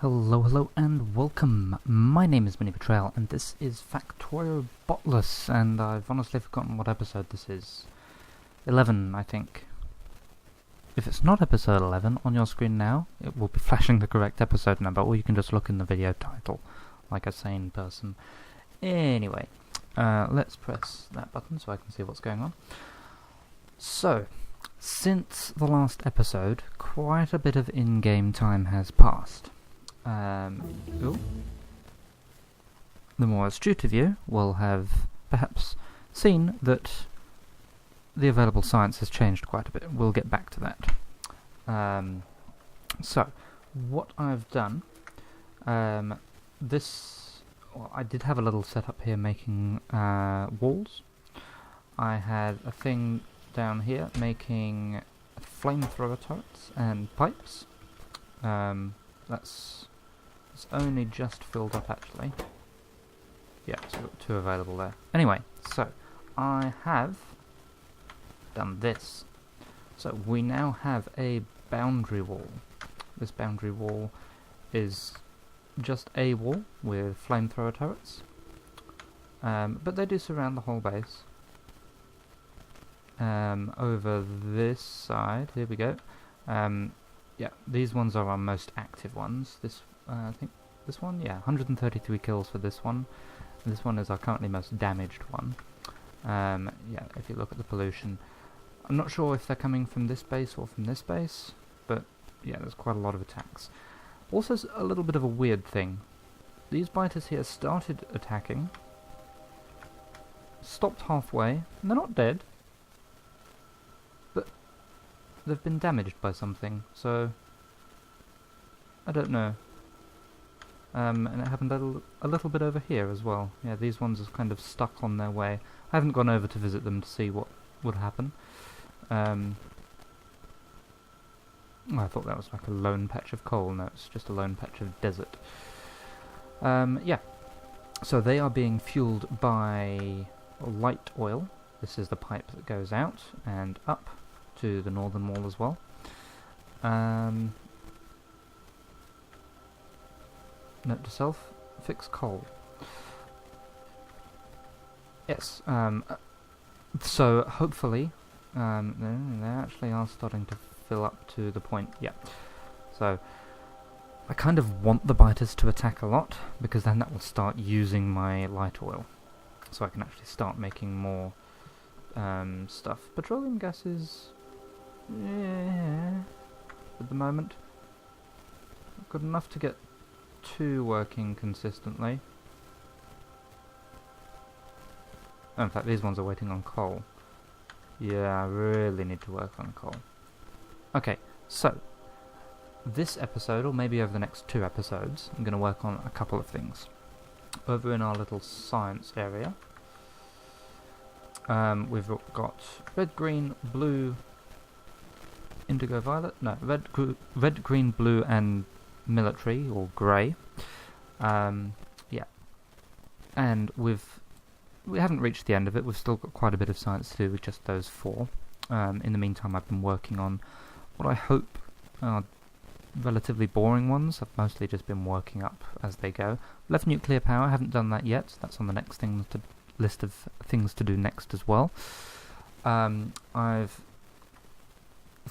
Hello, and welcome. My name is MiniBetrayal, and this is Factorio Botless, and I've honestly forgotten what episode this is. 11, I think. If it's not episode 11 on your screen now, it will be flashing the correct episode number, or you can just look in the video title, like a sane person. Anyway, let's press that button so I can see what's going on. So, since the last episode, quite a bit of in-game time has passed. The more astute of you will have perhaps seen that the available science has changed quite a bit. We'll get back to that. So, what I've done, I did have a little setup here making walls. I had a thing down here making flamethrower turrets and pipes. It's only just filled up, actually. Yeah, so we've got two available there. Anyway, so I have done this. So we now have a boundary wall. This boundary wall is just a wall with flamethrower turrets, but they do surround the whole base. Over this side, here we go. Yeah, these ones are our most active ones. I think this one, yeah, 133 kills for this one. This one is our currently most damaged one. Yeah, if you look at the pollution, I'm not sure if they're coming from this base or from this base, but yeah, there's quite a lot of attacks. Also, a little bit of a weird thing. These biters here started attacking, stopped halfway, and they're not dead, but they've been damaged by something, so I don't know. And it happened a little bit over here as well. Yeah, these ones are kind of stuck on their way. I haven't gone over to visit them to see what would happen. I thought that was like a lone patch of coal. No, it's just a lone patch of desert. Yeah, so they are being fueled by light oil. This is the pipe that goes out and up to the northern wall as well. Note to self, fix coal. Yes, so hopefully, they actually are starting to fill up to the point, yeah. So, I kind of want the biters to attack a lot, because then that will start using my light oil. So I can actually start making more stuff. Petroleum gases, yeah, at the moment. Good enough to get two working consistently. Oh, in fact, these ones are waiting on coal. Yeah, I really need to work on coal. Okay, so this episode, or maybe over the next two episodes, I'm going to work on a couple of things. Over in our little science area, we've got red, green, blue, indigo, violet. No, red, green, blue, and military or grey. Yeah, and we haven't reached the end of it. We've still got quite a bit of science to do with just those four. In the meantime, I've been working on what I hope are relatively boring ones. I've mostly just been working up as they go. Left nuclear power, I haven't done that yet. That's on the next list of things to do next as well. Of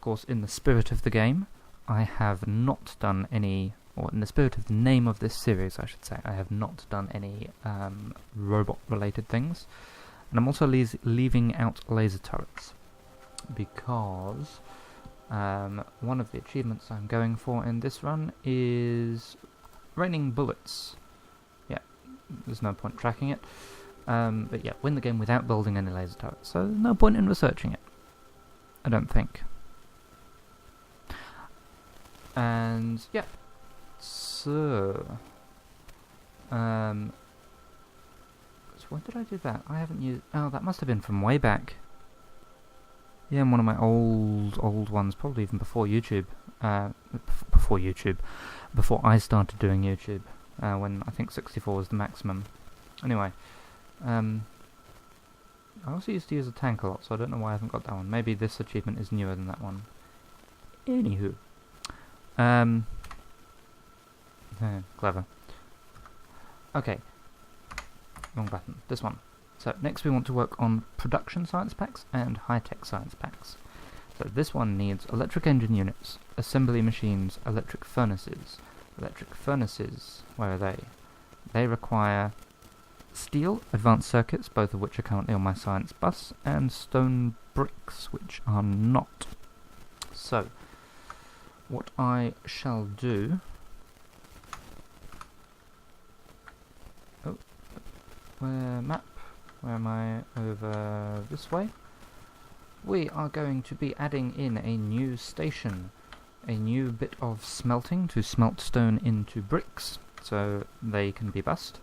course, in the spirit of the game, I have not done any, or in the spirit of the name of this series, I should say, I have not done any robot-related things. And I'm also leaving out laser turrets, because one of the achievements I'm going for in this run is raining bullets. Yeah, there's no point tracking it. But yeah, win the game without building any laser turrets, so there's no point in researching it, I don't think. And yeah, so when did I do that? I haven't used. Oh, that must have been from way back. Yeah, in one of my old ones, probably even before YouTube. Before I started doing YouTube, when I think 64 was the maximum. Anyway, I also used to use a tank a lot, so I don't know why I haven't got that one. Maybe this achievement is newer than that one. Anywho. Clever. Okay, wrong button. This one. So next we want to work on production science packs and high-tech science packs. So this one needs electric engine units, assembly machines, electric furnaces. Electric furnaces, where are they? They require steel, advanced circuits, both of which are currently on my science bus, and stone bricks, which are not. So, what I shall do... Oh, where map? Where am I? Over this way? We are going to be adding in a new station, a new bit of smelting to smelt stone into bricks, so they can be bussed.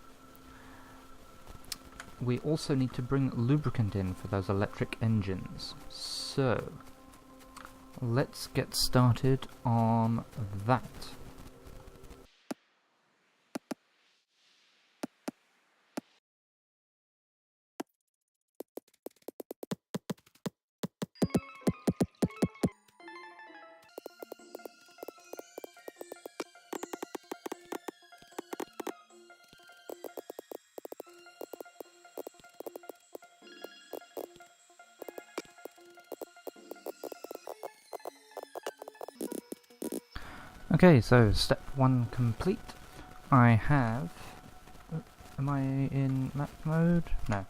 We also need to bring lubricant in for those electric engines, so let's get started on that. Okay, so step 1 complete. I have... am I in map mode? No.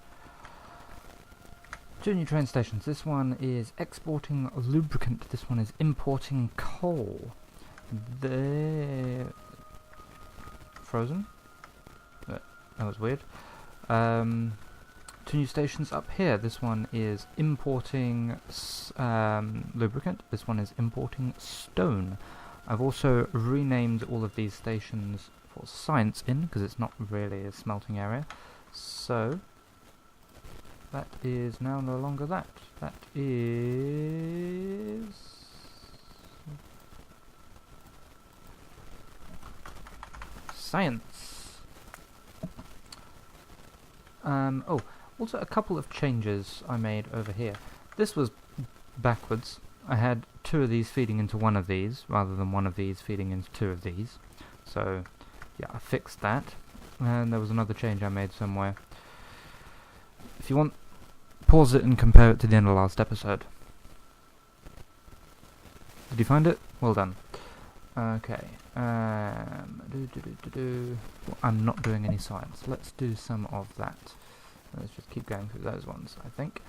2 new train stations. This one is exporting lubricant, this one is importing coal. They're... frozen? That was weird. 2 new stations up here. This one is importing lubricant, this one is importing stone. I've also renamed all of these stations for science because it's not really a smelting area. So that is now no longer that. That is science. Oh, also a couple of changes I made over here. This was backwards. I had 2 of these feeding into 1 of these, rather than 1 of these feeding into 2 of these. So, yeah, I fixed that. And there was another change I made somewhere. If you want, pause it and compare it to the end of the last episode. Did you find it? Well done. Okay. Well, I'm not doing any science. Let's do some of that. Let's just keep going through those ones, I think.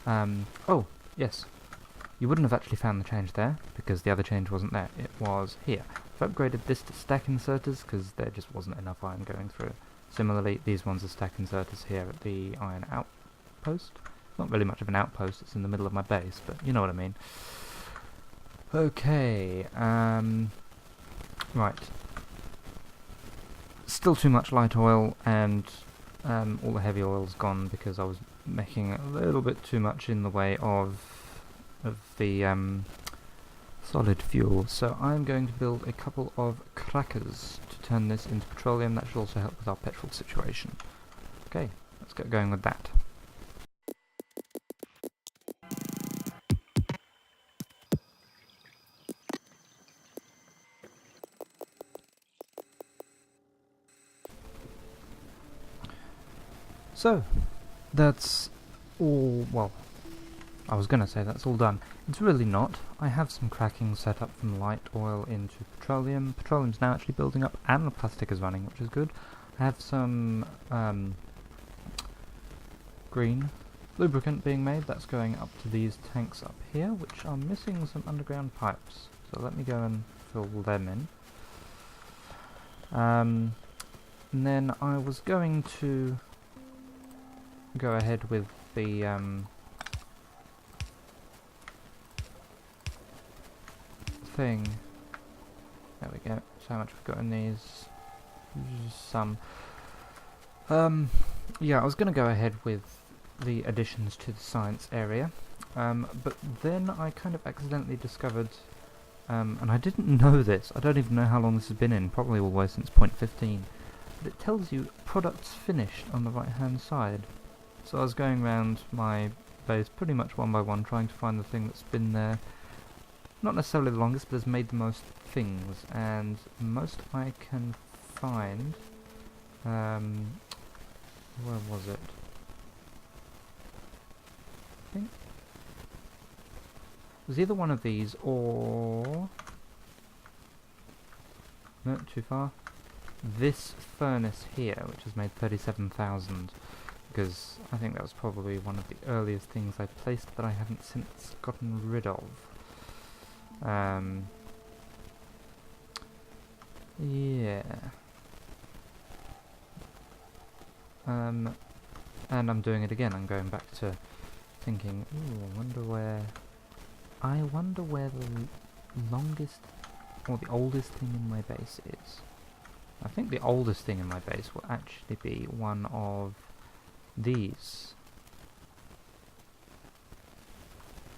Oh, yes. You wouldn't have actually found the change there, because the other change wasn't there. It was here. I've upgraded this to stack inserters, because there just wasn't enough iron going through. Similarly, these ones are stack inserters here at the iron outpost. Not really much of an outpost, it's in the middle of my base, but you know what I mean. Okay, right. Still too much light oil, and all the heavy oil's gone, because I was making a little bit too much in the way of the solid fuel. So I'm going to build a couple of crackers to turn this into petroleum. That should also help with our petrol situation. Okay, let's get going with that. So, that's all, well, I was going to say that's all done. It's really not. I have some cracking set up from light oil into petroleum. Petroleum's now actually building up and the plastic is running, which is good. I have some green lubricant being made. That's going up to these tanks up here, which are missing some underground pipes. So let me go and fill them in. And then I was going to go ahead with the thing. There we go. So how much we've got in these? Some. Yeah, I was going to go ahead with the additions to the science area, but then I kind of accidentally discovered, and I didn't know this, I don't even know how long this has been in, probably all the way since 0.15, but it tells you products finished on the right hand side. So I was going around my base pretty much one by one trying to find the thing that's been there, not necessarily the longest, but has made the most things, and most I can find... where was it? I think it was either one of these or... No, too far. This furnace here, which has made 37,000, because I think that was probably one of the earliest things I placed that I haven't since gotten rid of. Yeah. And I'm doing it again. I'm going back to thinking, ooh, I wonder where the longest or the oldest thing in my base is. I think the oldest thing in my base will actually be one of these.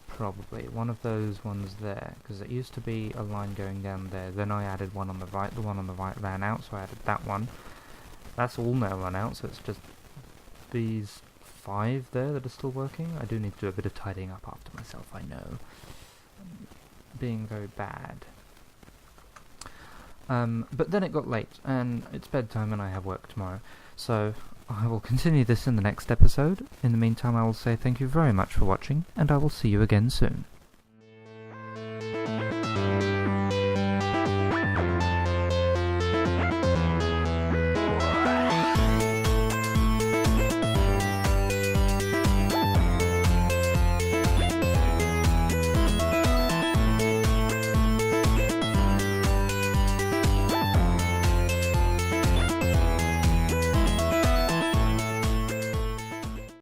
Probably one of those ones there, because it used to be a line going down there. Then I added one on the right. The one on the right ran out, so I added that one. That's all now run out, so it's just these 5 there that are still working. I do need to do a bit of tidying up after myself, I know. Being very bad. But then it got late, and it's bedtime and I have work tomorrow. So I will continue this in the next episode. In the meantime, I will say thank you very much for watching, and I will see you again soon.